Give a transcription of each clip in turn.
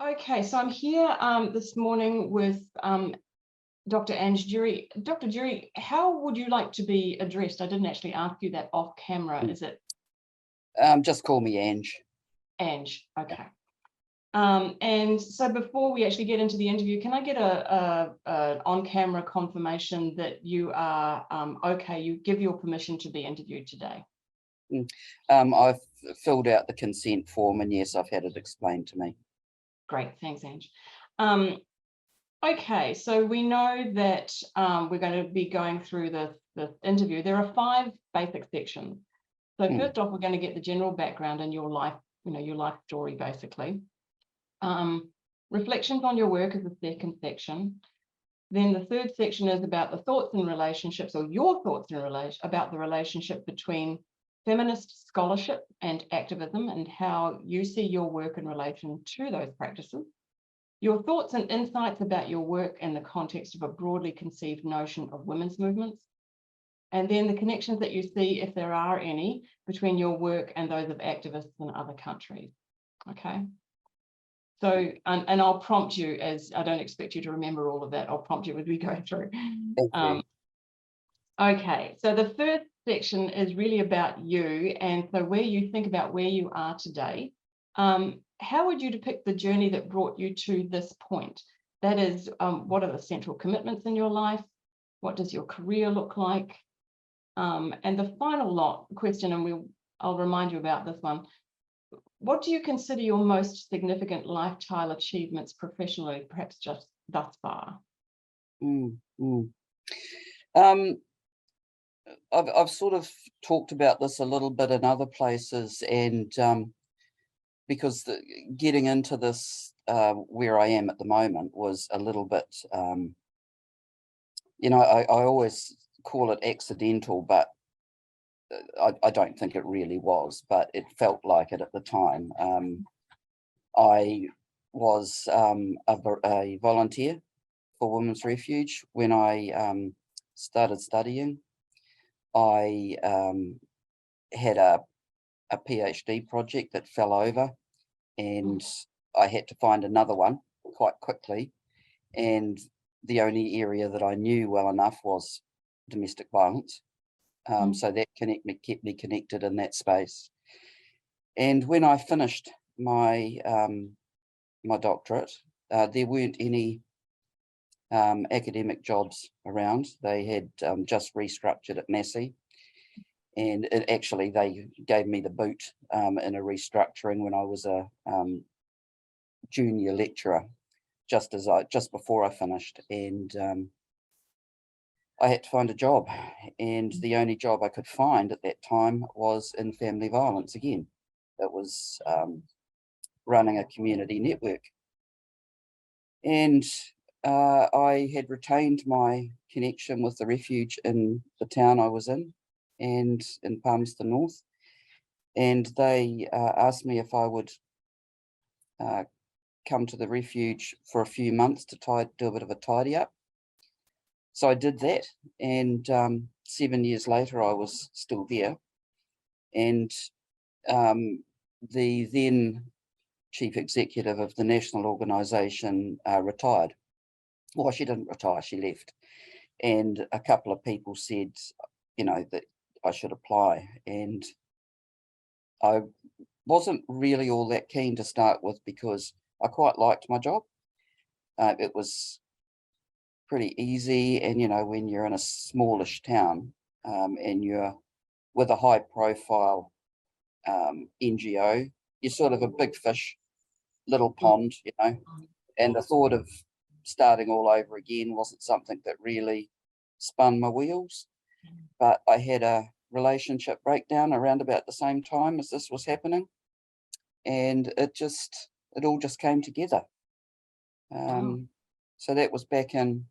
Okay, so I'm here this morning with Dr. Ange Jury. Dr. Jury, how would you like to be addressed? I didn't actually ask you that off camera. Is it Just call me Ange. Ange? Okay. And so before we actually get into the interview, can I get a on-camera confirmation that you are okay, you give your permission to be interviewed today? I've filled out the consent form, and yes, I've had it explained to me. Great, thanks, Ange. Okay, so we know that we're going to be going through the interview. There are 5 basic sections. So first off, we're going to get the general background and your life, your life story, basically. Reflections on your work is the second section. Then the third section is about the thoughts and relationships, or your thoughts in relation about the relationship between feminist scholarship and activism and how you see your work in relation to those practices. Your thoughts and insights about your work in the context of a broadly conceived notion of women's movements. And then the connections that you see, if there are any, between your work and those of activists in other countries. Okay. So, and I'll prompt you, as I don't expect you to remember all of that, I'll prompt you as we go through. Okay, so the first section is really about you, and so where you think about where you are today. How would you depict the journey that brought you to this point? That is, what are the central commitments in your life? What does your career look like? And the final question, and I'll remind you about this one. What do you consider your most significant lifetime achievements professionally, perhaps just thus far? I've sort of talked about this a little bit in other places, and because getting into this where I am at the moment was a little bit, I always call it accidental, but I don't think it really was, but it felt like it at the time. I was a volunteer for Women's Refuge when I started studying. I had a PhD project that fell over, and I had to find another one quite quickly. And the only area that I knew well enough was domestic violence. So that kept me connected in that space. And when I finished my my doctorate, there weren't any academic jobs around. They had just restructured at Massey, and actually they gave me the boot in a restructuring when I was a junior lecturer, just before I finished, and I had to find a job, and the only job I could find at that time was in family violence again. It was running a community network, and I had retained my connection with the Refuge in the town I was in, and in Palmerston North, and they asked me if I would come to the Refuge for a few months to do a bit of a tidy up. So I did that, and 7 years later I was still there, and the then chief executive of the national organisation retired. Well, she didn't retire, she left, and a couple of people said, that I should apply, and I wasn't really all that keen to start with because I quite liked my job. It was pretty easy, and when you're in a smallish town and you're with a high profile NGO, you're sort of a big fish, little pond, and the thought of starting all over again wasn't something that really spun my wheels. But I had a relationship breakdown around about the same time as this was happening, and it all just came together. So that was back in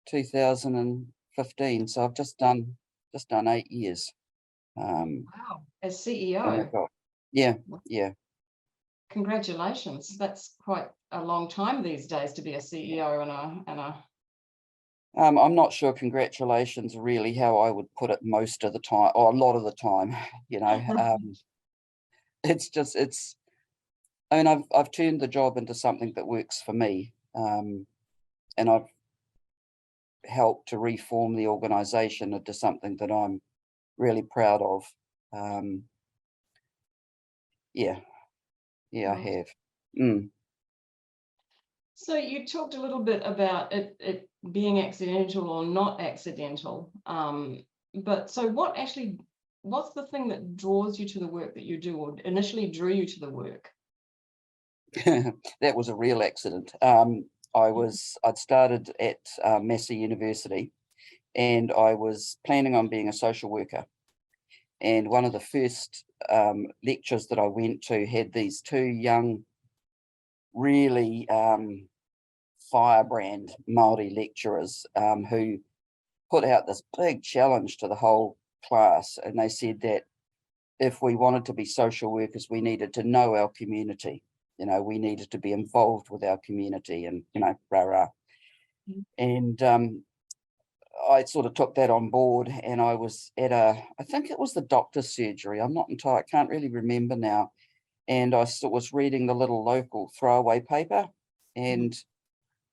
2015. So I've just done 8 years. Wow, as CEO. Yeah. Congratulations. That's quite a long time these days to be a CEO and a I'm not sure congratulations are really how I would put it most of the time, or a lot of the time, I mean, I've turned the job into something that works for me, and I've helped to reform the organisation into something that I'm really proud of. Yeah, I Right. have. Mm. So you talked a little bit about it being accidental or not accidental. But so what's the thing that draws you to the work that you do, or initially drew you to the work? That was a real accident. I'd started at Massey University, and I was planning on being a social worker. And one of the first lectures that I went to had these two young, really firebrand Māori lecturers who put out this big challenge to the whole class. And they said that if we wanted to be social workers, we needed to know our community. You know, we needed to be involved with our community, and, you know, rah, rah. Mm. And I sort of took that on board, and I was at I think it was the doctor's surgery. I'm not entirely, I can't really remember now. And I was reading the little local throwaway paper, and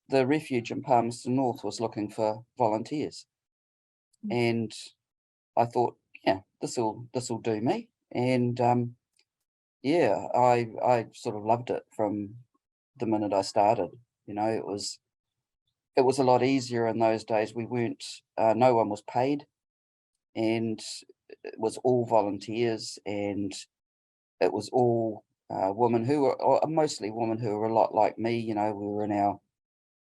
the Refuge in Palmerston North was looking for volunteers. And I thought, yeah, this'll do me. And yeah, I sort of loved it from the minute I started. You know, it was a lot easier in those days. We weren't, no one was paid, and it was all volunteers, and it was all women who were, or mostly women who were a lot like me. You know, we were in our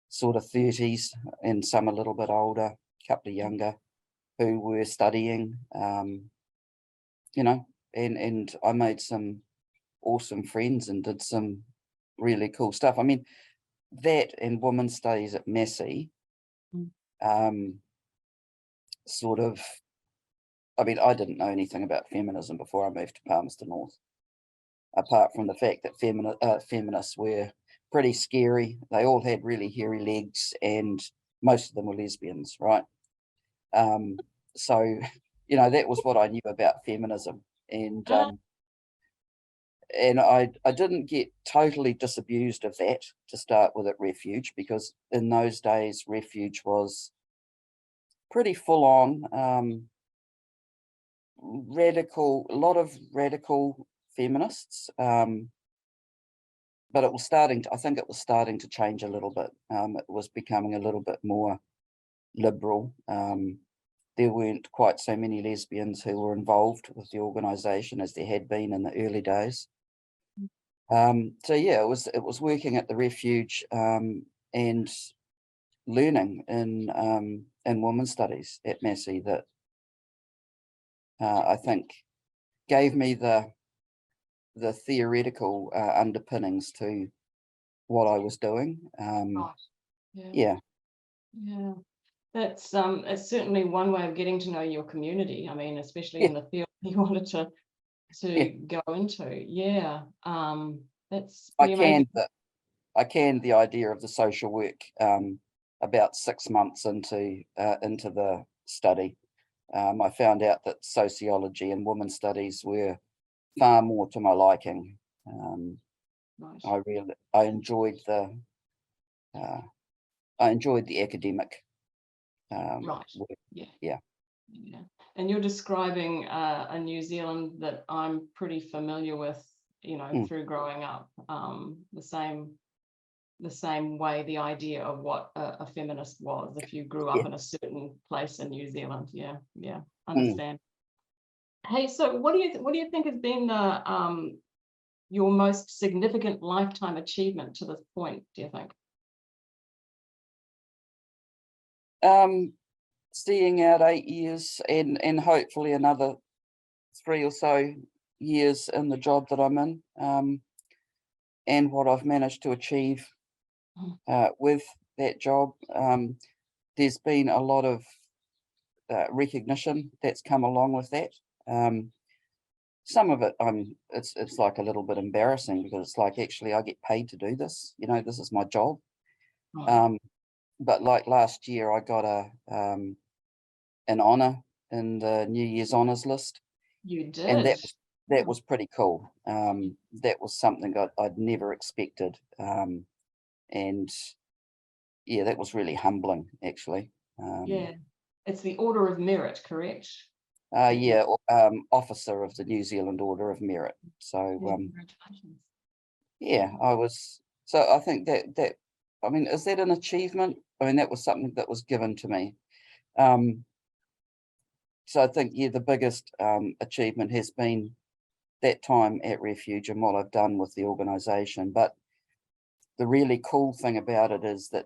sort of 30s, and some a little bit older, a couple of younger, who were studying. You know, and I made some awesome friends and did some really cool stuff. I mean, that and women's studies at Massey, Mm. sort of, I mean, I didn't know anything about feminism before I moved to Palmerston North, apart from the fact that feminists were pretty scary. They all had really hairy legs, and most of them were lesbians, right? So, you know, that was what I knew about feminism. And I didn't get totally disabused of that to start with at Refuge, because in those days Refuge was pretty full on, radical, a lot of radical feminists, but it was starting to, I think it was starting to change a little bit. It was becoming a little bit more liberal. There weren't quite so many lesbians who were involved with the organisation as there had been in the early days. So yeah, it was working at the Refuge, and learning in women's studies at Massey that I think gave me the theoretical underpinnings to what I was doing. Right. Yeah. Yeah, Yeah. That's it's certainly one way of getting to know your community. I mean, especially yeah, in the field you wanted to yeah. go into. Yeah. That's I pretty amazing. canned the idea of the social work about 6 months into the study. I found out that sociology and women's studies were far more to my liking. Right. I enjoyed the academic Right. work. Yeah. Yeah. Yeah. And you're describing a New Zealand that I'm pretty familiar with, you know, Mm. through growing up. The same way, the idea of what a feminist was if you grew Yeah. up in a certain place in New Zealand. Yeah. Yeah. Mm. Understand. Hey, so what do you think has been your most significant lifetime achievement to this point, do you think? Seeing out 8 years and hopefully another 3 or so years in the job that I'm in, and what I've managed to achieve with that job. There's been a lot of recognition that's come along with that. Some of it, it's like a little bit embarrassing, because it's like, actually, I get paid to do this. You know, this is my job. Right. But like last year, I got an honour in the New Year's honours list, You and did. that was pretty cool. That was something I'd never expected. And yeah, that was really humbling, actually. Yeah, it's the Order of Merit, correct? Yeah, officer of the New Zealand Order of Merit. So Congratulations. yeah, I was. So I think that I mean, is that an achievement? I mean, that was something that was given to me. So I think, yeah, the biggest achievement has been that time at Refuge and what I've done with the organisation. But the really cool thing about it is that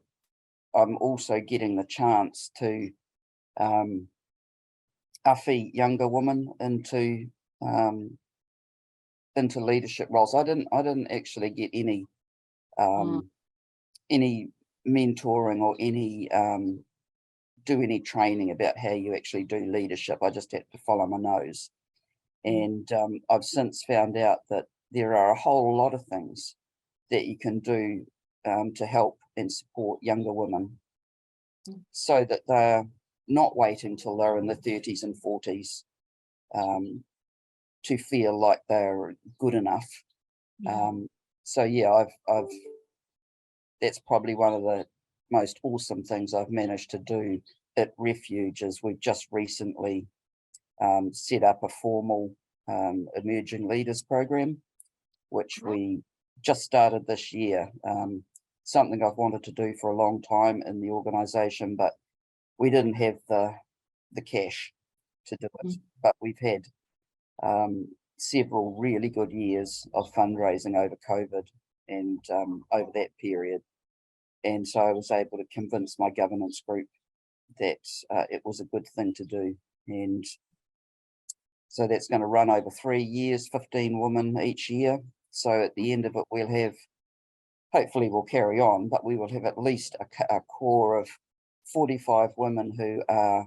I'm also getting the chance to awhi younger women into leadership roles. I didn't actually get any mentoring or any do any training about how you actually do leadership. I just had to follow my nose. And I've since found out that there are a whole lot of things that you can do to help and support younger women so that they're not waiting till they're in the 30s and 40s to feel like they're good enough. So yeah, I've that's probably one of the most awesome things I've managed to do at Refuge is we've just recently set up a formal emerging leaders program, which we just started this year. Something I've wanted to do for a long time in the organisation, but we didn't have the cash to do it. But we've had several really good years of fundraising over COVID and over that period. And so I was able to convince my governance group that it was a good thing to do. And so that's going to run over 3 years, 15 women each year. So at the end of it, we'll have, hopefully we'll carry on, but we will have at least a core of 45 women who are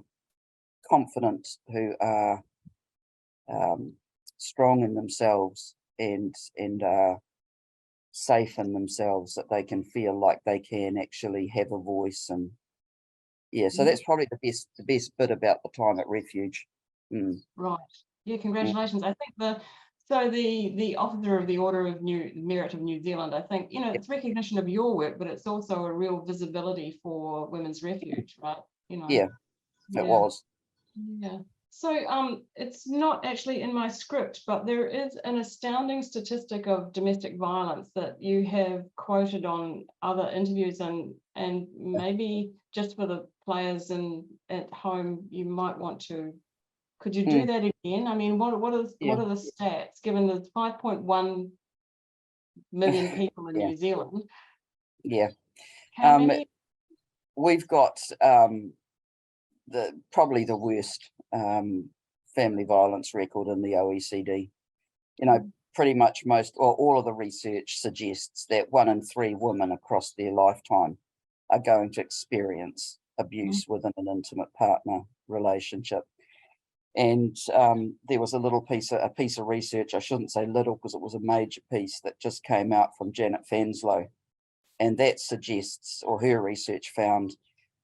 confident, who are strong in themselves and are safe in themselves, that they can feel like they can actually have a voice. And yeah, so that's probably the best bit about the time at Refuge. Right. Yeah, congratulations. I think the officer of the Order of Merit of New Zealand, I think, it's recognition of your work, but it's also a real visibility for Women's Refuge, right? Yeah, it was. Yeah. So it's not actually in my script, but there is an astounding statistic of domestic violence that you have quoted on other interviews, and maybe just for the players at home, you might want to. Could you do that again? I mean, what are the stats, given there's 5.1 million people in New Zealand? Yeah. How many? We've got probably the worst family violence record in the OECD. Pretty much all of the research suggests that 1 in 3 women across their lifetime are going to experience abuse within an intimate partner relationship. And there was a piece of research, I shouldn't say little because it was a major piece, that just came out from Janet Fanslow. And that suggests, or her research found,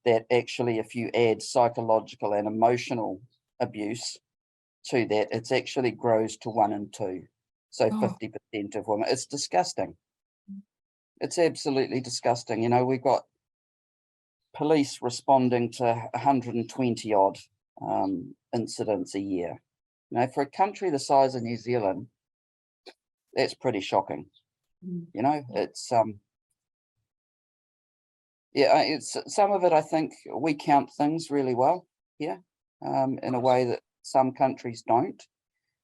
that actually if you add psychological and emotional abuse to that, it actually grows to 1 in 2. So 50% of women. It's disgusting. It's absolutely disgusting. We've got police responding to 120 odd incidents a year. For a country the size of New Zealand, that's pretty shocking. It's it's some of it. I think we count things really well here, in a way that some countries don't,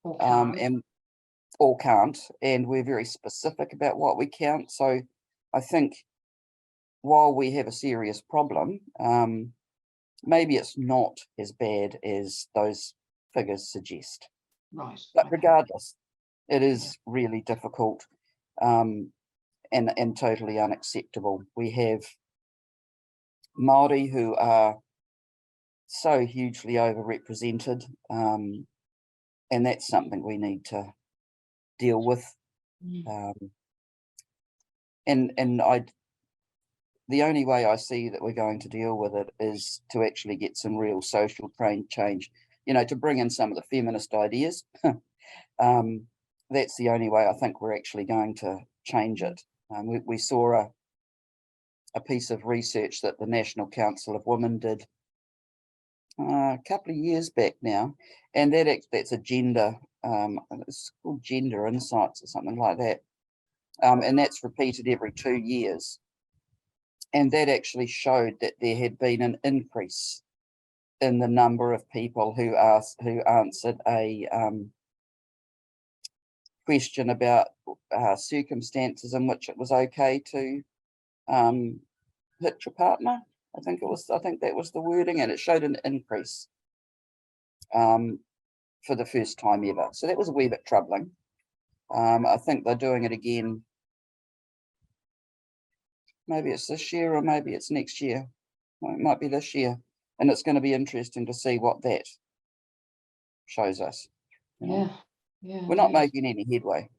or can't, and we're very specific about what we count. So I think while we have a serious problem, maybe it's not as bad as those figures suggest. Right. But regardless, it is really difficult and totally unacceptable. We have Māori who are so hugely overrepresented, and that's something we need to deal with. The only way I see that we're going to deal with it is to actually get some real social change, to bring in some of the feminist ideas, that's the only way I think we're actually going to change it. We saw a piece of research that the National Council of Women did a couple of years back now, and that's a gender, it's called Gender Insights or something like that, and that's repeated every 2 years, and that actually showed that there had been an increase in the number of people who answered a question about circumstances in which it was okay to hit your partner. I think that was the wording, and it showed an increase for the first time ever. So that was a wee bit troubling. I think they're doing it again. Maybe it's this year or maybe it's next year. Well, it might be this year. And it's going to be interesting to see what that shows us. Yeah. Yeah. We're not making any headway.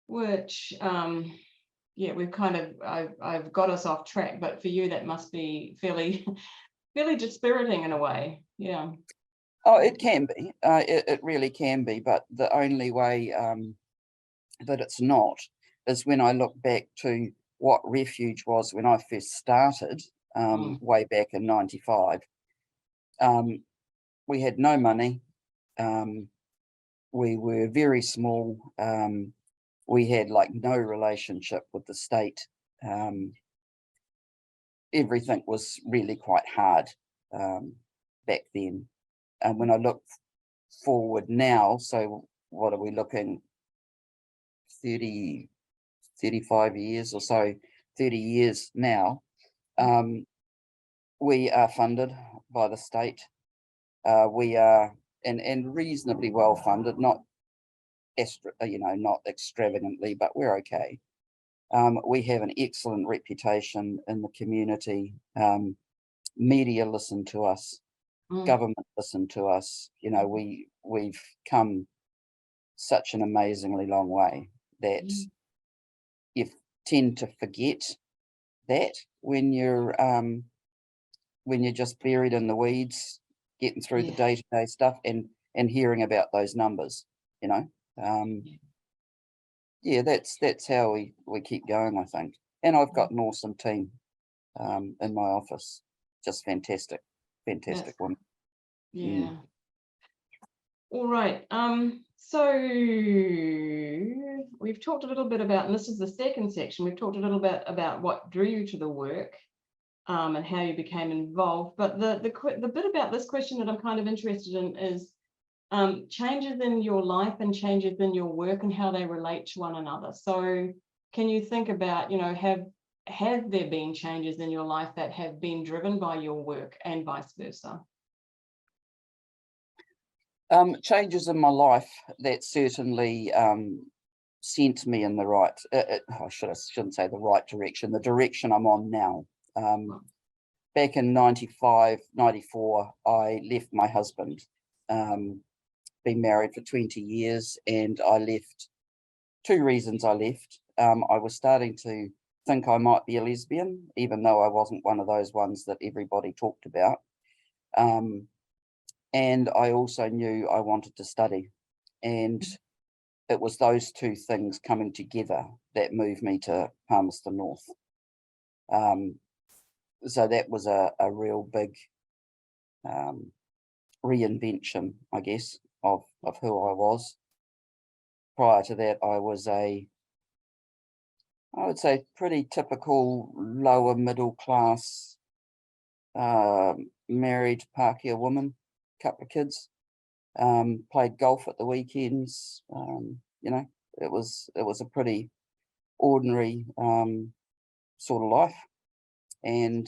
Which, yeah, we've kind of, I've got us off track, but for you, that must be fairly dispiriting in a way. Yeah. Oh, it can be. It really can be. But the only way that it's not is when I look back to what Refuge was when I first started, way back in '95. We had no money. We were very small. We had like no relationship with the state. Everything was really quite hard back then. And when I look forward now, so what are we looking, 30, 35 years or so, 30 years now, we are funded by the state. We are and reasonably well funded, not extravagantly, but we're okay. We have an excellent reputation in the community. Media listen to us, government listen to us. We've come such an amazingly long way that you tend to forget that when you're just buried in the weeds, getting through the day-to-day stuff and hearing about those numbers. Yeah, that's how we keep going, I think. And I've got an awesome team in my office. Just fantastic one. Yeah. All right. So we've talked a little bit about, and this is the second section, we've talked a little bit about what drew you to the work and how you became involved. But the bit about this question that I'm kind of interested in is changes in your life and changes in your work and how they relate to one another. So can you think about, have there been changes in your life that have been driven by your work and vice versa? Changes in my life that certainly sent me in the right, I shouldn't say the right direction, the direction I'm on now. Back in 95, 94, I left my husband, been married for 20 years, and I left, two reasons I left. I was starting to think I might be a lesbian, even though I wasn't one of those ones that everybody talked about. And I also knew I wanted to study, and it was those two things coming together that moved me to Palmerston North. So that was a real big reinvention, I guess, of who I was. Prior to that, I was I would say pretty typical lower middle class, married Pākehā woman, couple of kids, played golf at the weekends. It was a pretty ordinary sort of life. And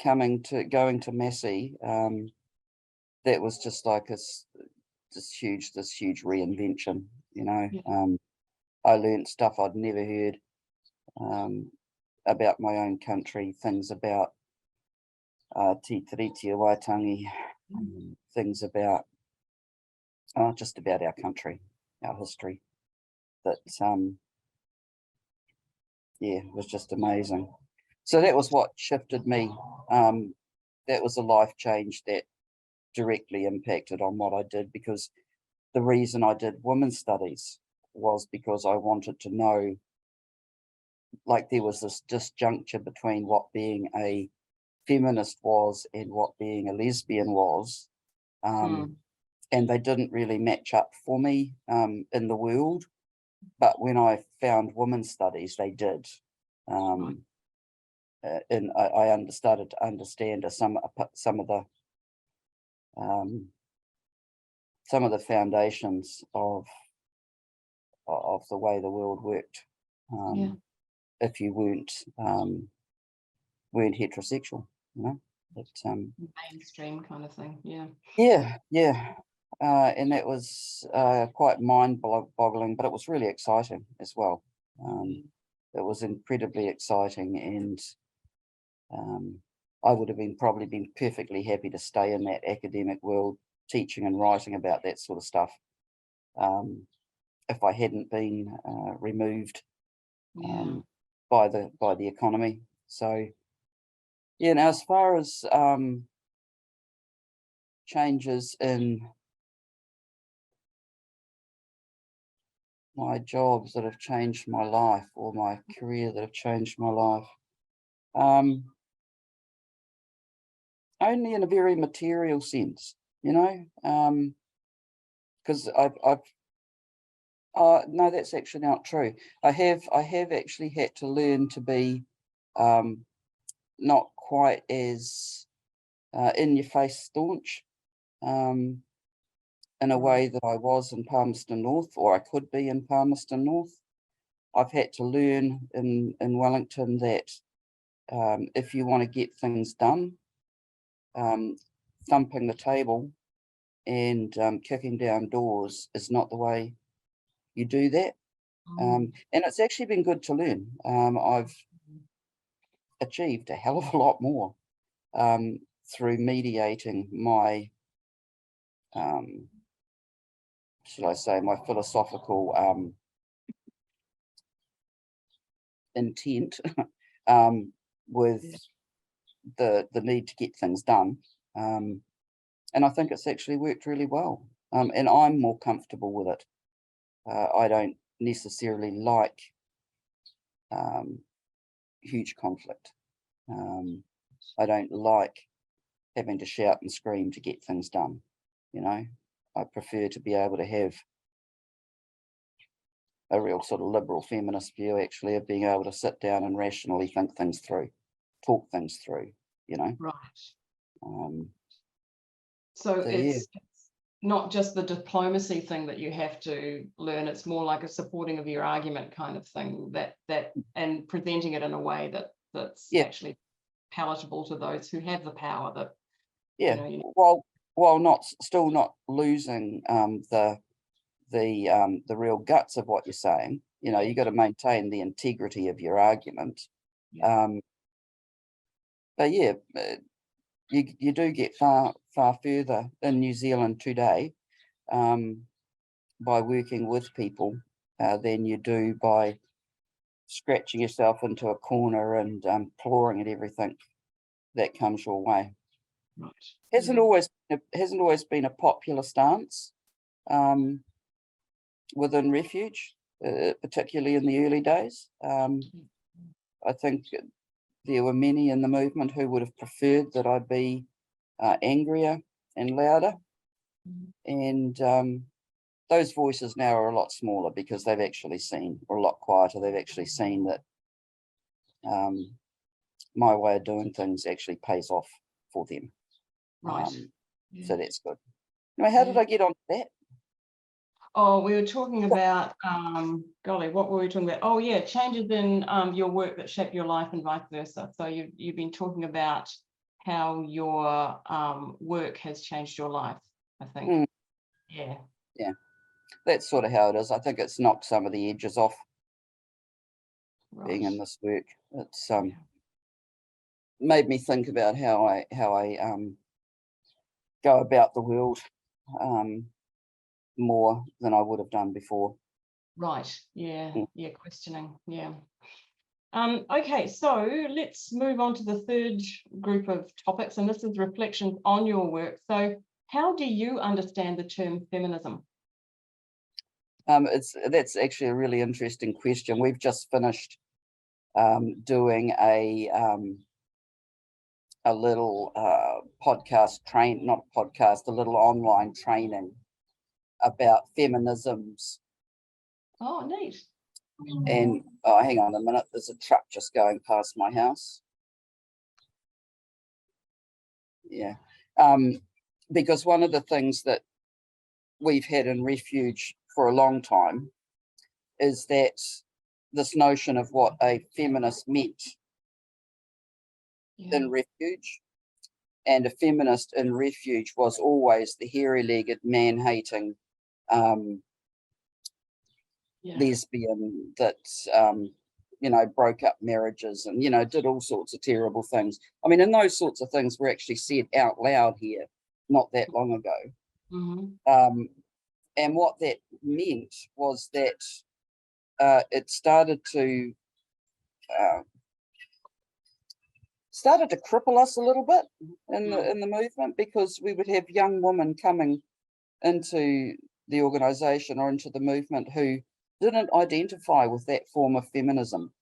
going to Massey, that was just like this huge reinvention. I learned stuff I'd never heard about my own country, things about Te Tiriti o Waitangi, things about just about our country, our history. That it was just amazing. So that was what shifted me. That was a life change that directly impacted on what I did, because the reason I did women's studies was because I wanted to know, like, there was this disjuncture between what being a feminist was and what being a lesbian was. And they didn't really match up for me in the world. But when I found women's studies, they did. And I started to understand some of the foundations of the way the world worked. If you weren't heterosexual, you know. Mainstream kind of thing. And that was quite mind-boggling, but it was really exciting as well. It was incredibly exciting, and I would have probably been perfectly happy to stay in that academic world, teaching and writing about that sort of stuff, if I hadn't been removed by the economy. So yeah, now as far as changes in my jobs that have changed my life, or my career that have changed my life, only in a very material sense, you know, because no, that's actually not true. I have actually had to learn to be not quite as in your face staunch in a way that I was in Palmerston North, or I could be in Palmerston North. I've had to learn in Wellington that if you want to get things done, thumping the table and kicking down doors is not the way you do that. And it's actually been good to learn. I've achieved a hell of a lot more through mediating my, should I say, my philosophical intent with the need to get things done. And I think it's actually worked really well. And I'm more comfortable with it. I don't necessarily like huge conflict. I don't like having to shout and scream to get things done. You know, I prefer to be able to have a real sort of liberal feminist view, actually, of being able to sit down and rationally think things through, talk things through, you know. Right. So it's not just the diplomacy thing that you have to learn, it's more like a supporting of your argument kind of thing, that and presenting it in a way that's actually palatable to those who have the power, that while still not losing the real guts of what you're saying. You know, you got to maintain the integrity of your argument. But yeah, you do get far further in New Zealand today by working with people than you do by scratching yourself into a corner and clawing at everything that comes your way. Right. Hasn't always been a popular stance within Refuge, particularly in the early days. I think there were many in the movement who would have preferred that I be angrier and louder. And those voices now are a lot smaller because they've actually seen, or a lot quieter, they've actually seen that my way of doing things actually pays off for them. Right. So that's good. Now, how did I get on that? Oh, we were talking about, golly, what were we talking about? Oh, yeah, changes in your work that shaped your life and vice versa. So you've been talking about how your work has changed your life, I think. Yeah. That's sort of how it is. I think it's knocked some of the edges off being in this work. It's made me think about how I go about the world more than I would have done before. Right. Yeah. Questioning. Yeah. Okay, so let's move on to the third group of topics, and this is reflections on your work. So how do you understand the term feminism? That's actually a really interesting question. We've just finished doing a little podcast a little online training about feminisms. Oh, neat. And oh, hang on a minute, there's a truck just going past my house. Yeah, because one of the things that we've had in Refuge for a long time is that this notion of what a feminist meant in Refuge. And a feminist in Refuge was always the hairy-legged, man-hating lesbian that, broke up marriages and, did all sorts of terrible things. I mean, and those sorts of things were actually said out loud here not that long ago. Mm-hmm. And what that meant was that it started to cripple us a little bit in the movement, because we would have young women coming into the organisation or into the movement who didn't identify with that form of feminism.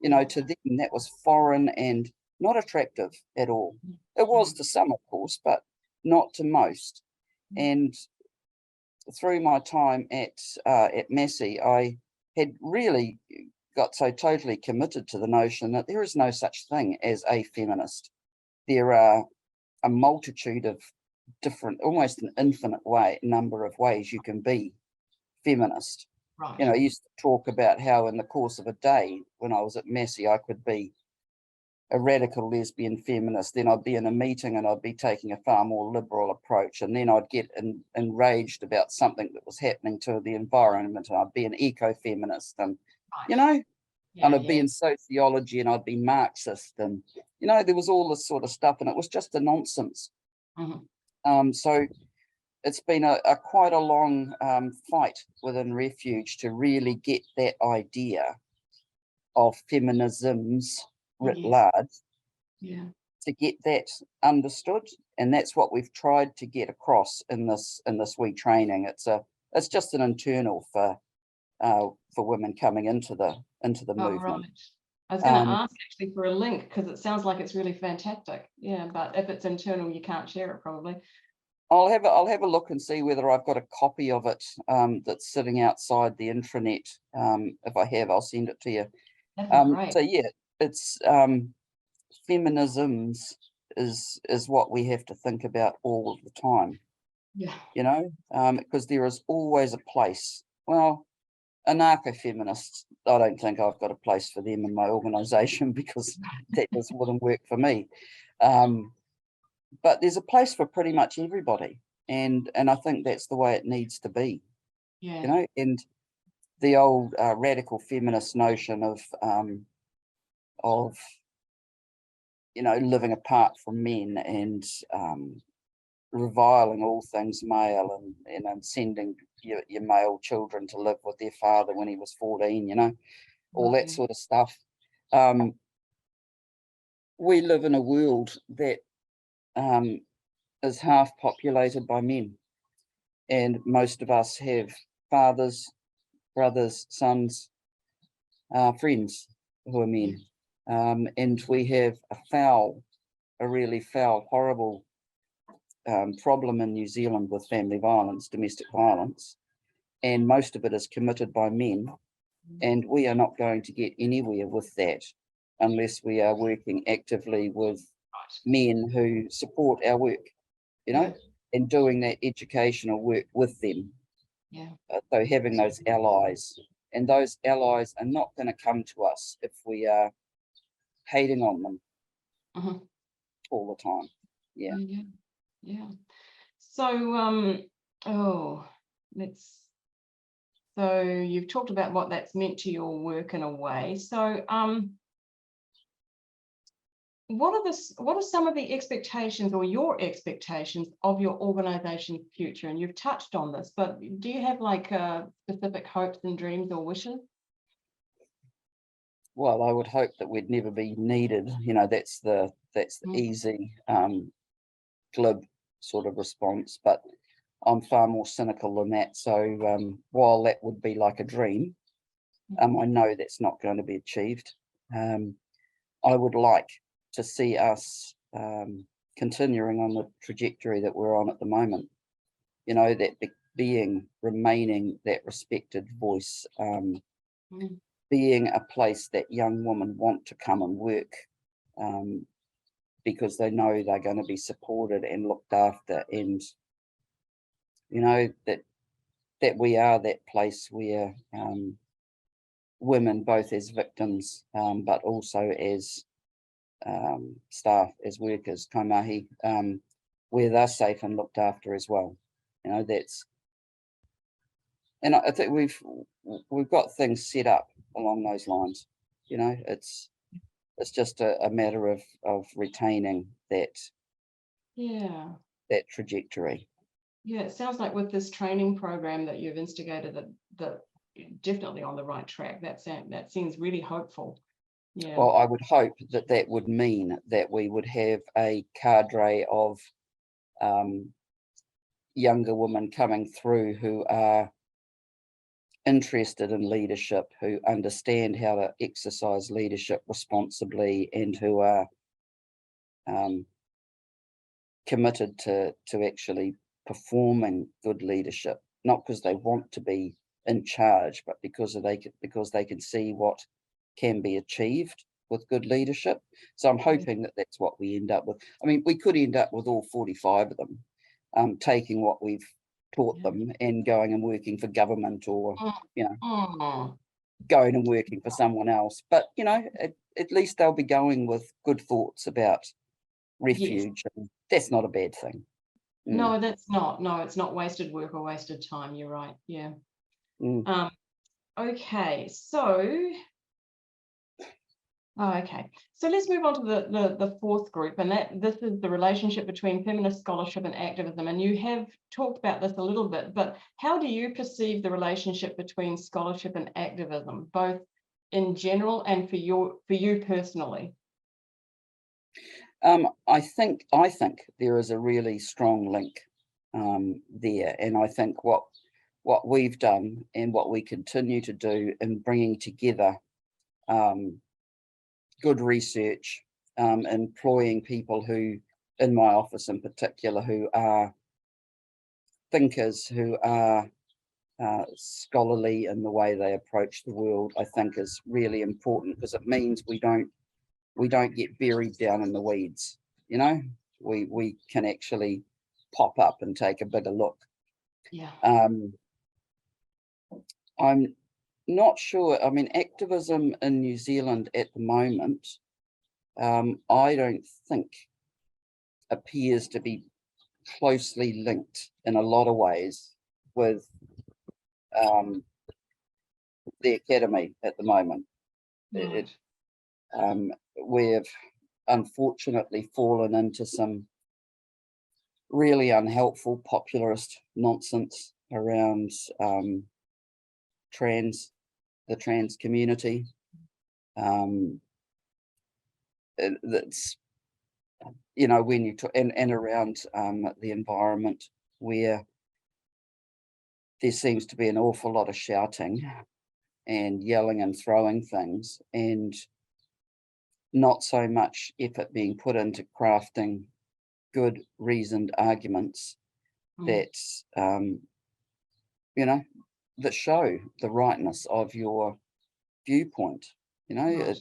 To them that was foreign and not attractive at all. It was to some, of course, but not to most. And through my time at Massey, I had really got so totally committed to the notion that there is no such thing as a feminist. There are a multitude of different, almost an infinite number of ways you can be feminist. Right. I used to talk about how in the course of a day when I was at Massey, I could be a radical lesbian feminist, then I'd be in a meeting and I'd be taking a far more liberal approach, and then I'd get enraged about something that was happening to the environment and I'd be an eco-feminist, and and I'd be in sociology and I'd be Marxist, and there was all this sort of stuff, and it was just a nonsense. So it's been a quite a long fight within Refuge to really get that idea of feminisms writ large, to get that understood, and that's what we've tried to get across in this wee training. It's just an internal for women coming into the movement. Right. I was going to ask actually for a link, because it sounds like it's really fantastic. Yeah, but if it's internal, you can't share it probably. I'll have a look and see whether I've got a copy of it that's sitting outside the intranet. If I have, I'll send it to you. Great. So yeah, it's feminisms is what we have to think about all the time. Because there is always a place. Well, anarcho-feminists, I don't think I've got a place for them in my organisation, because that just wouldn't work for me. But there's a place for pretty much everybody, and I think that's the way it needs to be. And the old radical feminist notion of living apart from men and reviling all things male, and sending your male children to live with their father when he was 14, all that sort of stuff. We live in a world that is half populated by men, and most of us have fathers, brothers, sons, friends who are men, and we have a really foul, horrible problem in New Zealand with family violence, domestic violence, and most of it is committed by men, and we are not going to get anywhere with that unless we are working actively with men who support our work, and doing that educational work with them. So having those allies, and those allies are not going to come to us if we are hating on them all the time. So you've talked about what that's meant to your work in a way. So what are some of the expectations, or your expectations, of your organization's future? And you've touched on this, but do you have like specific hopes and dreams or wishes? Well, I would hope that we'd never be needed. That's the easy glib sort of response. But I'm far more cynical than that. So while that would be like a dream, I know that's not going to be achieved. I would like to see us continuing on the trajectory that we're on at the moment. You know, that remaining that respected voice, being a place that young women want to come and work because they know they're going to be supported and looked after, and you know that we are that place where women, both as victims but also as staff, as workers, kaimahi, where they're safe and looked after as well. You know, and I think we've got things set up along those lines. You know, it's just a matter of retaining that trajectory. Yeah, it sounds like with this training program that you've instigated, that you're definitely on the right track. That seems really hopeful. Yeah. Well, I would hope that would mean that we would have a cadre of younger women coming through who are interested in leadership, who understand how to exercise leadership responsibly, and who are committed to actually performing good leadership, not because they want to be in charge, but because they can see what can be achieved with good leadership. So I'm hoping that that's what we end up with. I mean, we could end up with all 45 of them taking what we've taught them and going and working for government, or you know, going and working for someone else. But you know, at least they'll be going with good thoughts about Refuge, and that's not a bad thing. No, that's not. No, it's not wasted work or wasted time. You're right. Yeah. Okay, so let's move on to the fourth group, and this is the relationship between feminist scholarship and activism. And you have talked about this a little bit, but how do you perceive the relationship between scholarship and activism, both in general and for you personally? I think there is a really strong link there, and I think what we've done and what we continue to do in bringing together good research, employing people who, in my office in particular, who are thinkers, who are scholarly in the way they approach the world, I think is really important, because it means we don't get buried down in the weeds. You know, we can actually pop up and take a bigger look. Yeah. I'm not sure. I mean, activism in New Zealand at the moment, I don't think appears to be closely linked in a lot of ways with the academy at the moment. Right. We've unfortunately fallen into some really unhelpful populist nonsense around the trans community. That's, you know, when you and around the environment, where there seems to be an awful lot of shouting and yelling and throwing things, and not so much effort being put into crafting good reasoned arguments that you know, that show the rightness of your viewpoint. You know, Right.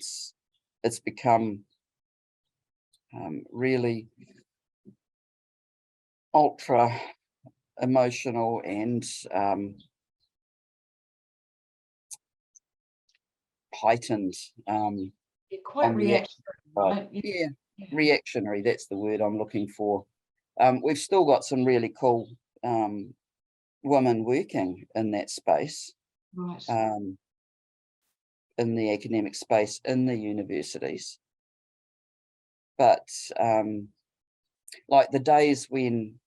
it's become really ultra emotional and heightened. Quite reactionary. Yeah, reactionary, that's the word I'm looking for. We've still got some really cool women working in that space, Right. in the academic space, in the universities. But like the days when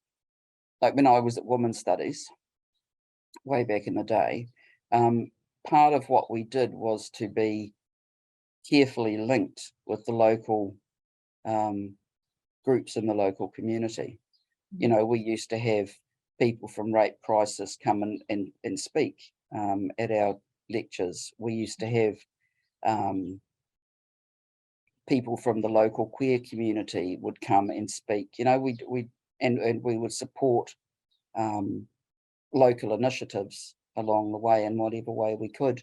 I was at women's studies way back in the day, part of what we did was to be carefully linked with the local groups in the local community. You know, we used to have people from Rape Crisis come and speak at our lectures. We used to have people from the local queer community would come and speak. You know, we would support local initiatives along the way in whatever way we could.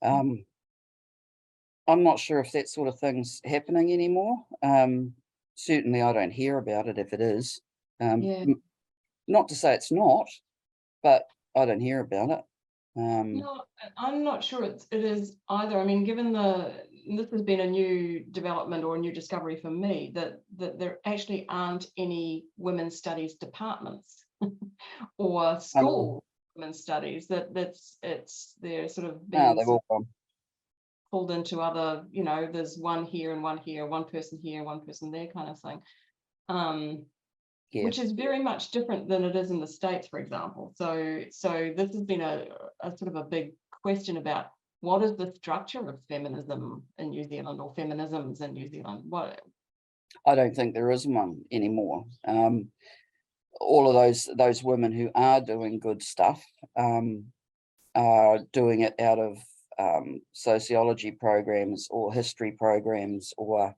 I'm not sure if that sort of thing's happening anymore. Certainly I don't hear about it if it is. Not to say it's not, but I don't hear about it. No, I'm not sure it is either. I mean, given this has been a new development or a new discovery for me, that there actually aren't any women's studies departments or school women's studies. They're sort of being they've all gone. pulled into other, you know, there's one here and one here, one person here, one person there kind of thing. Which is very much different than it is in the States, for example. So this has been a sort of a big question about what is the structure of feminism in New Zealand, or feminisms in New Zealand? What? I don't think there is one anymore. All of those women who are doing good stuff are doing it out of sociology programs or history programs, or,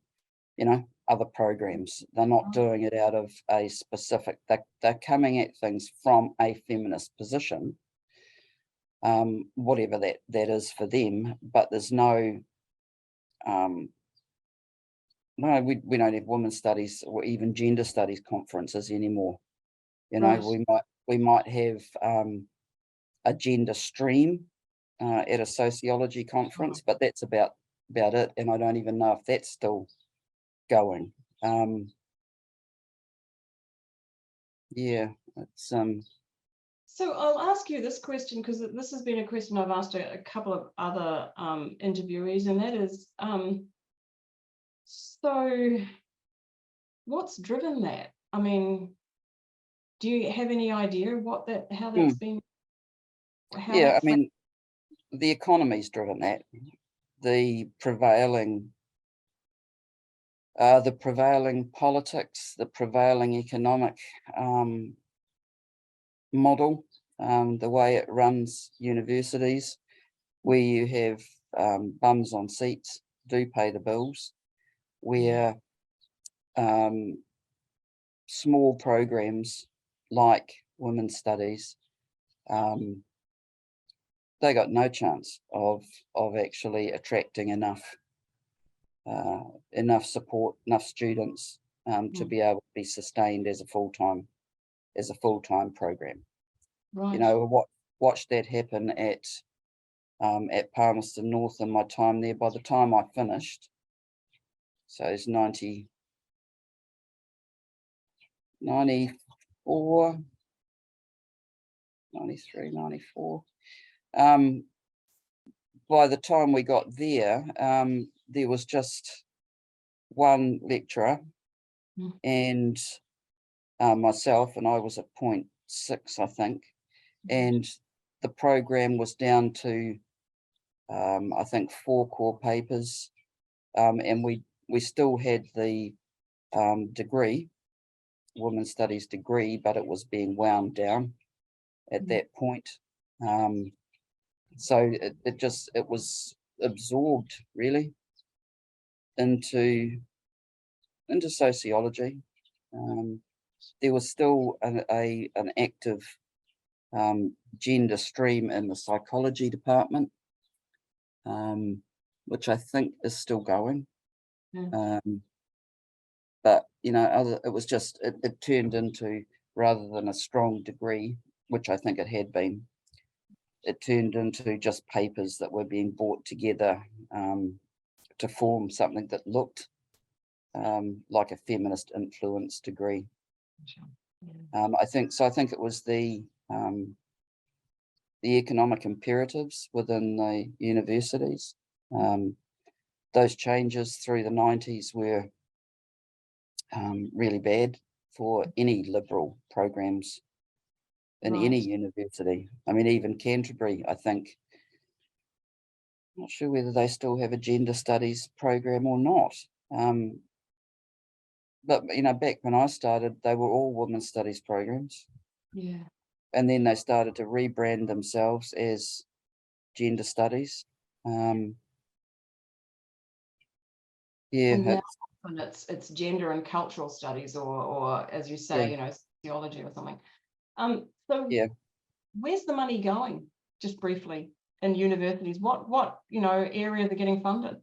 you know, other programs. They're not doing it out of a specific, they're coming at things from a feminist position, whatever that is for them, but there's no, we don't have women's studies or even gender studies conferences anymore. You know, we might have a gender stream at a sociology conference, but that's about it, and I don't even know if that's still going. It's So I'll ask you this question, because this has been a question I've asked a couple of other interviewees, and that is, so what's driven that? I mean, do you have any idea how that's been? I mean, the economy's driven that. The prevailing politics, the prevailing economic model, the way it runs universities, where you have bums on seats do pay the bills, where small programs like women's studies, they got no chance of actually attracting enough support, enough students to be able to be sustained as a full-time program. Right. You know, watched that happen at Palmerston North in my time there. By the time I finished, so it's 94, 93, 94. By the time we got there, there was just one lecturer and myself, and I was at 0.6, I think, and the program was down to I think 4 core papers, and we still had the degree, women's studies degree, but it was being wound down at that point. So it was absorbed really into sociology. There was still an active gender stream in the psychology department, which I think is still going. But you know, it was just it turned into, rather than a strong degree, which I think it had been, it turned into just papers that were being brought together to form something that looked like a feminist influence degree. I think it was the economic imperatives within the universities. Those changes through the 90s were really bad for any liberal programs in any university. I mean, even Canterbury, I think, not sure whether they still have a gender studies program or not. But you know, back when I started, they were all women's studies programs. Yeah. And then they started to rebrand themselves as gender studies. Yeah, And now often it's gender and cultural studies, or as you say, yeah, sociology or something. So yeah. where's the money going? Just briefly, in universities, what areas are getting funded?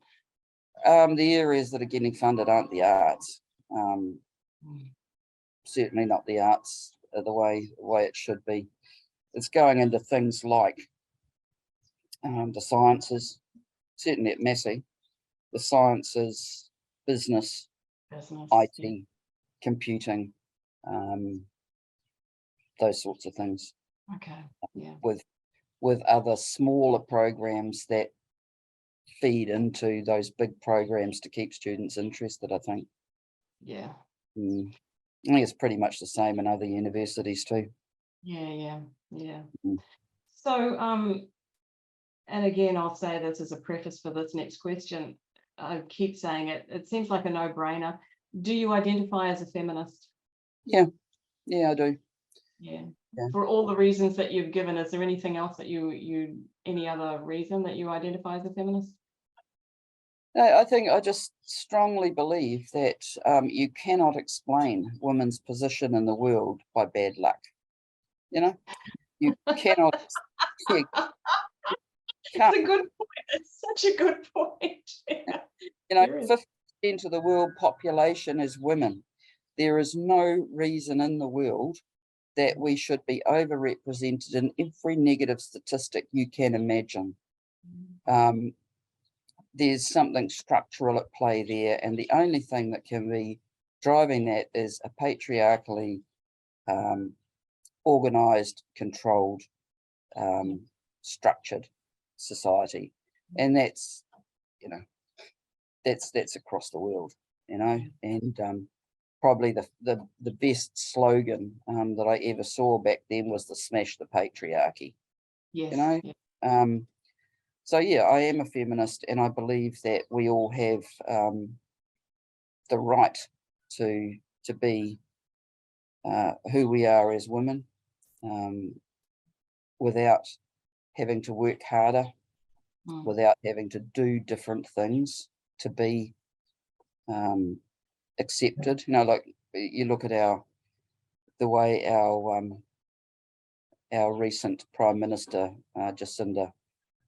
The areas that are getting funded aren't the arts. Certainly not the arts the way it should be. It's going into things like the sciences, certainly at Massey, the sciences, business, Business. Yeah. IT, computing, um, those sorts of things, Okay. Yeah. with other smaller programs that feed into those big programs to keep students interested, I think. Yeah. I think it's pretty much the same in other universities too. Yeah. Yeah. Mm. So, and again, I'll say this as a preface for this next question. I keep saying it. It seems like a no-brainer. Do you identify as a feminist? Yeah, I do. Yeah. Yeah. For all the reasons that you've given, is there anything else that any other reason that you identify as a feminist? I think I just strongly believe that you cannot explain women's position in the world by bad luck. You cannot. You It's can't. a good point. It's such a good point. Yeah. There is. 50% of the world population is women. There is no reason in the world that we should be overrepresented in every negative statistic you can imagine. There's something structural at play there, and the only thing that can be driving that is a patriarchally organized, controlled, structured society, and that's that's across the world, and probably the best slogan that I ever saw back then was the smash the patriarchy. Yes. you know Yeah. um so yeah, I am a feminist, and I believe that we all have the right to be who we are as women, um, without having to work harder, without having to do different things to be accepted. Like you look at the way our recent Prime Minister Jacinda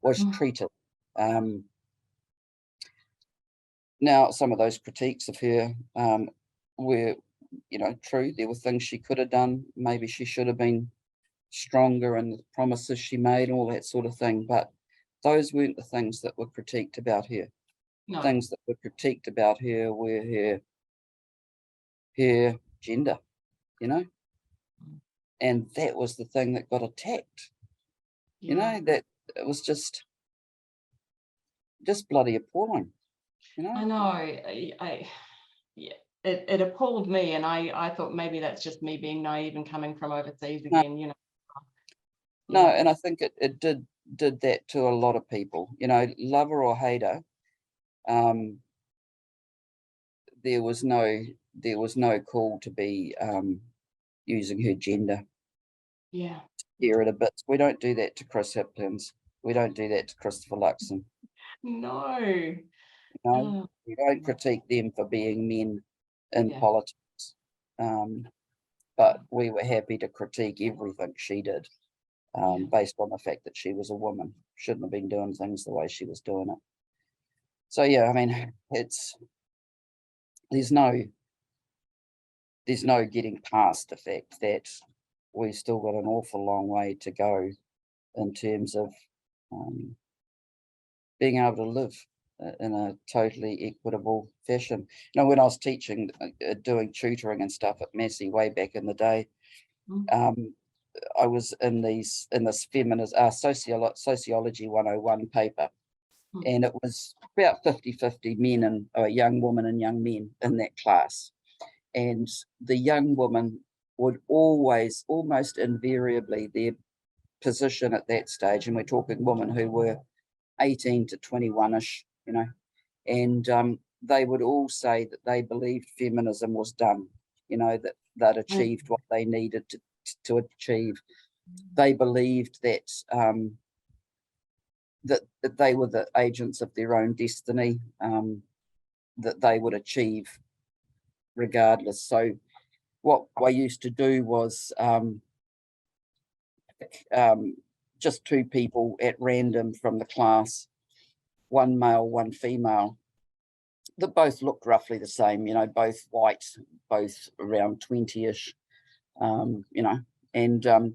was treated. Now, some of those critiques of her were, true. There were things she could have done. Maybe she should have been stronger in the promises she made, all that sort of thing. But those weren't the things that were critiqued about her. No. Things that were critiqued about her were her gender, and that was the thing that got attacked. Yeah. That it was just bloody appalling. I know. Yeah, it appalled me, and I thought maybe that's just me being naive and coming from overseas No, again. no, Yeah. and I think it did that to a lot of people. Love her or hate her, there was no call to be using her gender. Yeah. Tear it a bit. We don't do that to Chris Hipkins. We don't do that to Christopher Luxon. No. We don't critique them for being men in Yeah. politics. But we were happy to critique everything she did, based on the fact that she was a woman. Shouldn't have been doing things the way she was doing it. So yeah, I mean, there's no getting past the fact that we've still got an awful long way to go in terms of being able to live in a totally equitable fashion. When I was teaching, doing tutoring and stuff at Massey way back in the day, I was in this feminist sociology 101 paper, and it was about 50-50 men and young women and young men in that class. And the young woman would always, almost invariably, their position at that stage, and we're talking women who were 18 to 21-ish, and they would all say that they believed feminism was done, that they'd achieved what they needed to achieve. They believed that that they were the agents of their own destiny, that they would achieve regardless. So what I used to do was just two people at random from the class, one male, one female, that both looked roughly the same, you know, both white, both around 20-ish, you know, and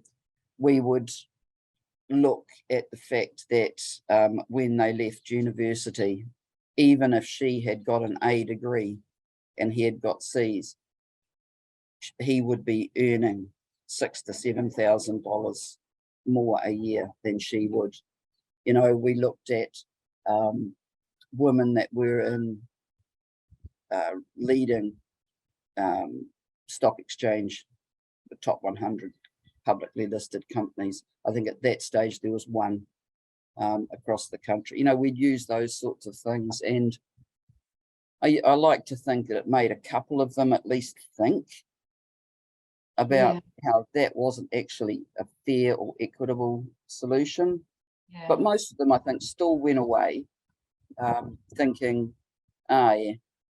we would look at the fact that when they left university, even if she had got an A degree and he had got C's, he would be earning $6,000 to $7,000 more a year than she would. You know, we looked at women that were in leading stock exchange, the top 100 publicly listed companies. I think at that stage there was one across the country. You know, we'd use those sorts of things, and I like to think that it made a couple of them at least think about how that wasn't actually a fair or equitable solution. But most of them, I think, still went away thinking, yeah,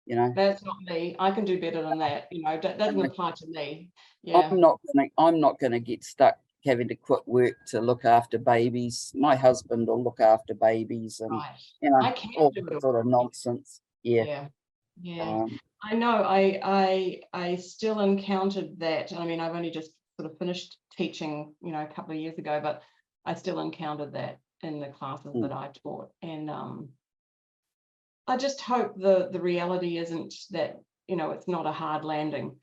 you know, that's not me. I can do better than that. You know, that doesn't apply to me. I'm not gonna get stuck having to quit work to look after babies. My husband will look after babies, and you know, I can all do that it. sort of nonsense. Yeah. I know. I still encountered that. I mean, I've only just sort of finished teaching, you know, a couple of years ago, but I still encountered that in the classes that I taught. And I just hope the reality isn't that, you know, it's not a hard landing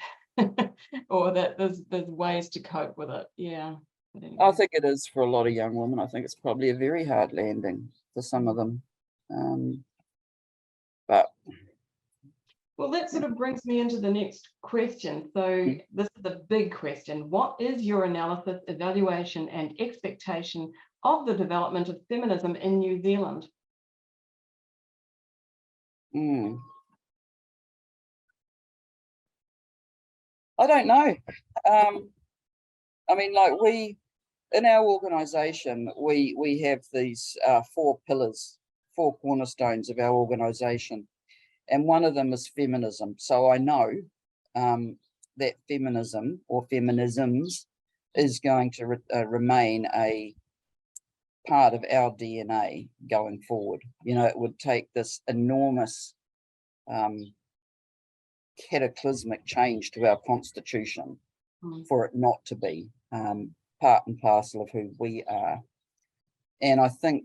or that there's ways to cope with it. Yeah. Anyway. I think it is for a lot of young women. I think it's probably a very hard landing for some of them. But well, that sort of brings me into the next question. So this is the big question. What is your analysis, evaluation, and expectation of the development of feminism in New Zealand? I don't know. I mean, like in our organisation, we have these 4 pillars, 4 cornerstones of our organisation, and one of them is feminism. So I know that feminism or feminisms is going to remain a part of our DNA going forward. You know, it would take this enormous cataclysmic change to our constitution for it not to be part and parcel of who we are. And I think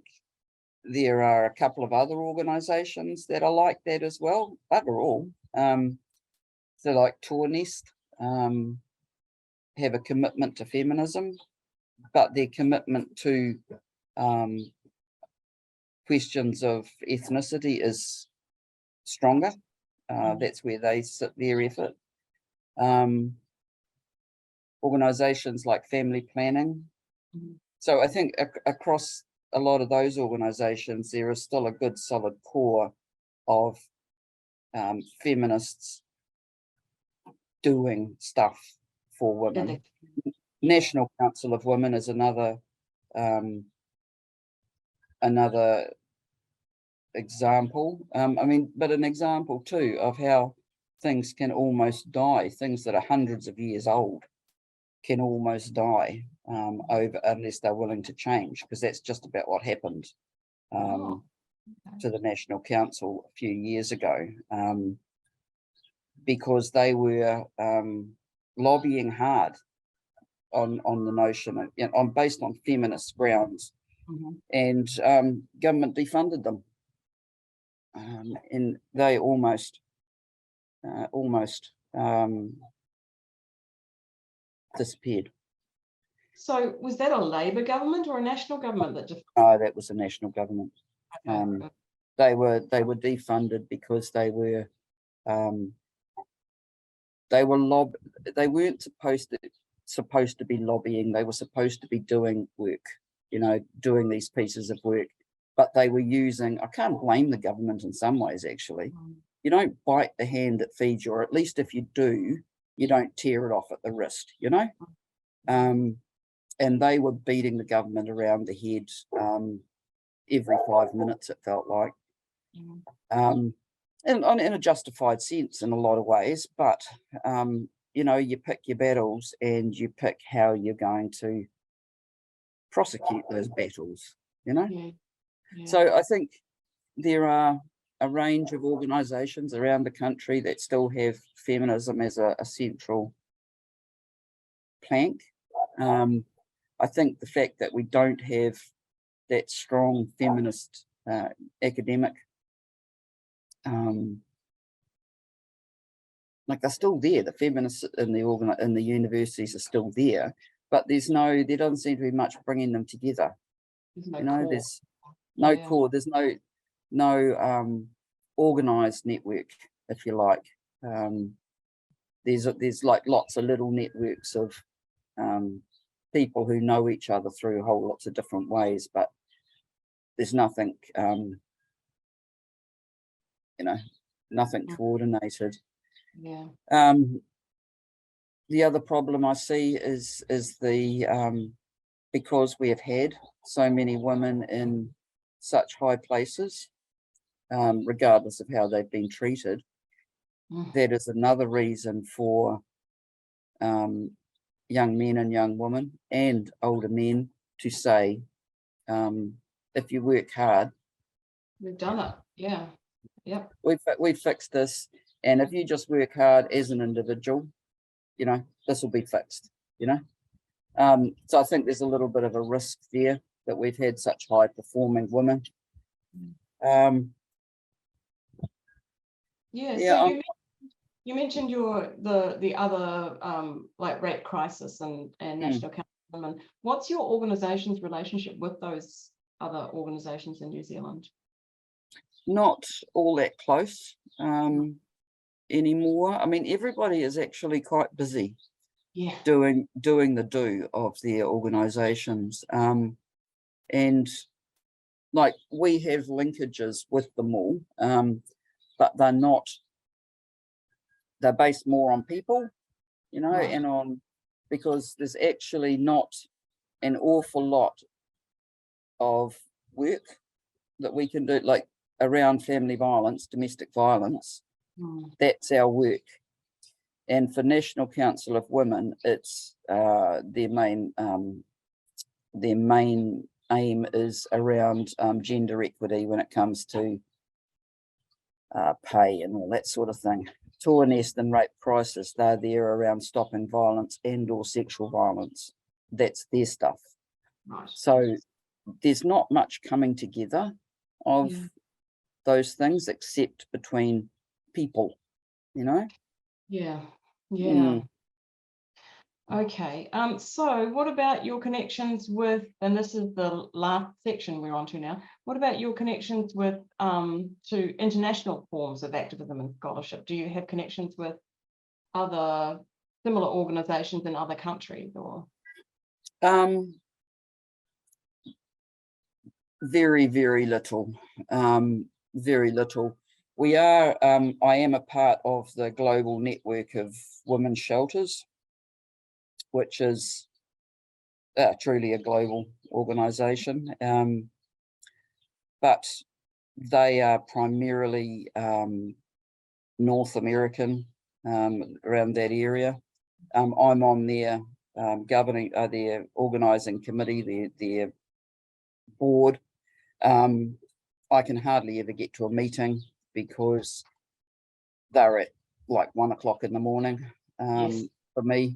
there are a couple of other organisations that are like that as well. Overall, so like Tornest have a commitment to feminism, but their commitment to questions of ethnicity is stronger. That's where they sit their effort. Organisations like Family Planning. So I think across a lot of those organisations, there is still a good solid core of feminists doing stuff for women. National Council of Women is another example. I mean, but an example too of how things can almost die. Things that are hundreds of years old can almost die over unless they're willing to change, because that's just about what happened to the National Council a few years ago, because they were lobbying hard on the notion of, you know, based on feminist grounds, and government defunded them, and they almost disappeared. So was that a Labour government or a national government that just? No, that was a national government. They were defunded because they weren't supposed to be lobbying. They were supposed to be doing work, you know, doing these pieces of work, but they were using, I can't blame the government in some ways, actually. You don't bite the hand that feeds you, or at least if you do, you don't tear it off at the wrist, you know? And they were beating the government around the head every 5 minutes, it felt like. And in a justified sense in a lot of ways, but you know, you pick your battles and you pick how you're going to prosecute those battles, you know. So I think there are a range of organisations around the country that still have feminism as a central plank. I think the fact that we don't have that strong feminist academic, like they're still there. The feminists in the universities are still there, but there doesn't seem to be much bringing them together. You know, there's no core. There's no organised network, if you like. There's like lots of little networks of people who know each other through whole lots of different ways, but there's nothing, you know, nothing coordinated. The other problem I see is the because we have had so many women in such high places, regardless of how they've been treated, that is another reason for young men and young women and older men to say, if you work hard, we've done it. We've fixed this, and if you just work hard as an individual, you know, this will be fixed, you know. So I think there's a little bit of a risk there that we've had such high performing women. So you mentioned the other like rape crisis and National Council of Women. What's your organisation's relationship with those other organisations in New Zealand? Not all that close anymore. I mean, everybody is actually quite busy doing the do of their organisations, and like we have linkages with them all, but they're based more on people, you know, and because there's actually not an awful lot of work that we can do, like around family violence, domestic violence. That's our work. And for National Council of Women, it's their main aim is around gender equity when it comes to pay and all that sort of thing. Toa Nest and Rape Crisis, they're there around stopping violence and or sexual violence. That's their stuff. So there's not much coming together of those things except between people, you know. Okay, so what about your connections with, and this is the last section we're on to now, what about your connections with to international forms of activism and scholarship? Do you have connections with other similar organisations in other countries, or? Very, very little. Very little. We are, I am a part of the global network of women's shelters, which is truly a global organisation, but they are primarily North American, around that area. I'm on their governing, their organising committee, their board. I can hardly ever get to a meeting because they're at like 1 o'clock in the morning for me.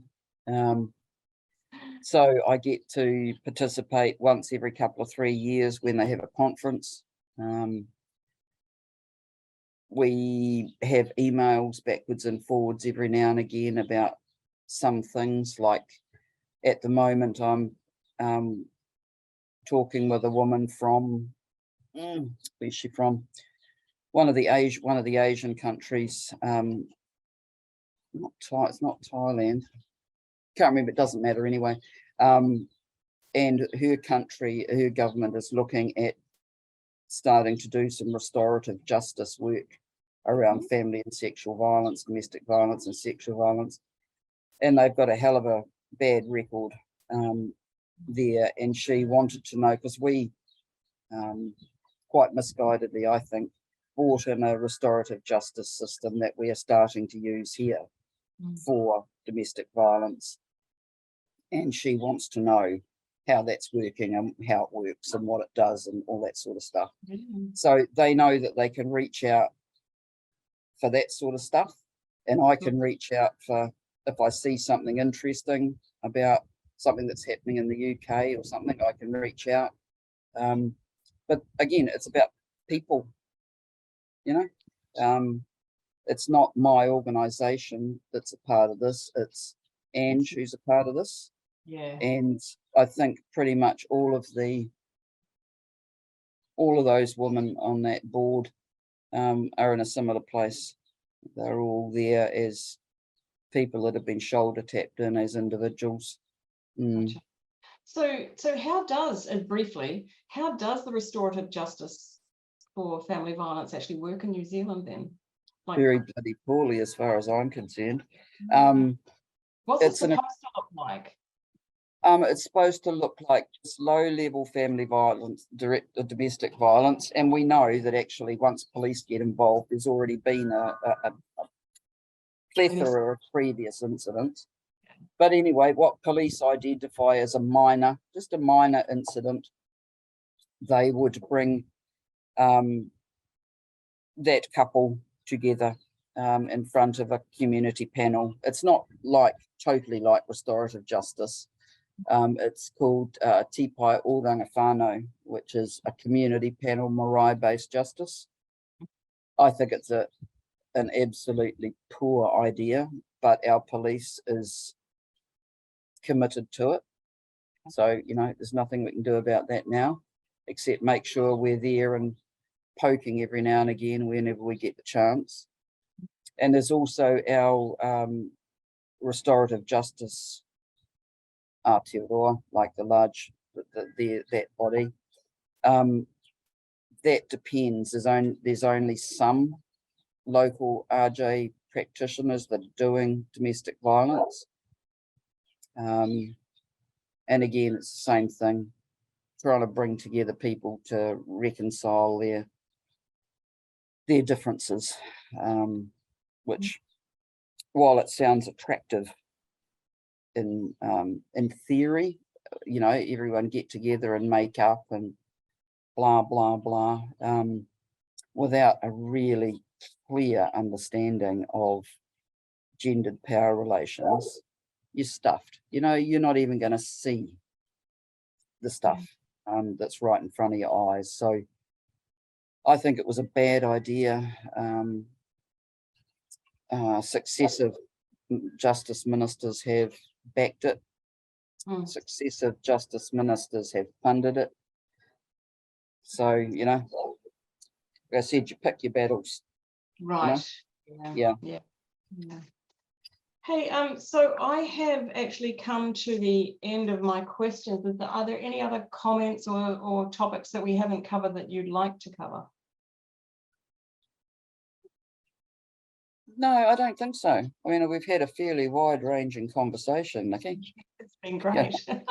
So I get to participate once every couple of 3 years when they have a conference. We have emails backwards and forwards every now and again about some things. Like at the moment, I'm talking with a woman from where's she from? One of the Asian countries. It's not Thailand. Can't remember. It doesn't matter anyway. And her government is looking at starting to do some restorative justice work around family and sexual violence, domestic violence and sexual violence. And they've got a hell of a bad record there, and she wanted to know, because we quite misguidedly, I think, brought in a restorative justice system that we are starting to use here for domestic violence, and she wants to know how that's working and how it works and what it does and all that sort of stuff. So they know that they can reach out for that sort of stuff, and I can reach out for if I see something interesting about something that's happening in the UK or something, I can reach out. But again, it's about people, you know. It's not my organisation that's a part of this, it's Ange who's a part of this. Yeah. And I think pretty much all of those women on that board are in a similar place. They're all there as people that have been shoulder tapped in as individuals. Gotcha. So how does, and briefly, how does the restorative justice for family violence actually work in New Zealand then? Like, Very bloody poorly as far as I'm concerned. what's it it's an- supposed to look like? It's supposed to look like this low-level family violence, domestic violence, and we know that actually once police get involved, there's already been a plethora of previous incidents. But anyway, what police identify as a minor, just a minor incident, they would bring that couple together in front of a community panel. It's not totally like restorative justice. It's called Tipai Oranga Whānau, which is a community panel marae-based justice. I think it's an absolutely poor idea, but our police is committed to it. So, you know, there's nothing we can do about that now, except make sure we're there and poking every now and again whenever we get the chance. And there's also our restorative justice Aotearoa, like the large, that body. That depends. There's only some local RJ practitioners that are doing domestic violence. And again, it's the same thing, trying to bring together people to reconcile their differences, which, while it sounds attractive in theory, you know, everyone get together and make up and blah, blah, blah, without a really clear understanding of gendered power relations, you're stuffed. You know, you're not even going to see the stuff that's right in front of your eyes. So I think it was a bad idea. Successive justice ministers have backed it. Successive justice ministers have funded it. So, you know, like I said, you pick your battles. Right. You know? Yeah. Hey, so I have actually come to the end of my questions. Are there any other comments or topics that we haven't covered that you'd like to cover? No, I don't think so. I mean, we've had a fairly wide-ranging conversation, Nicky. It's been great. Yeah.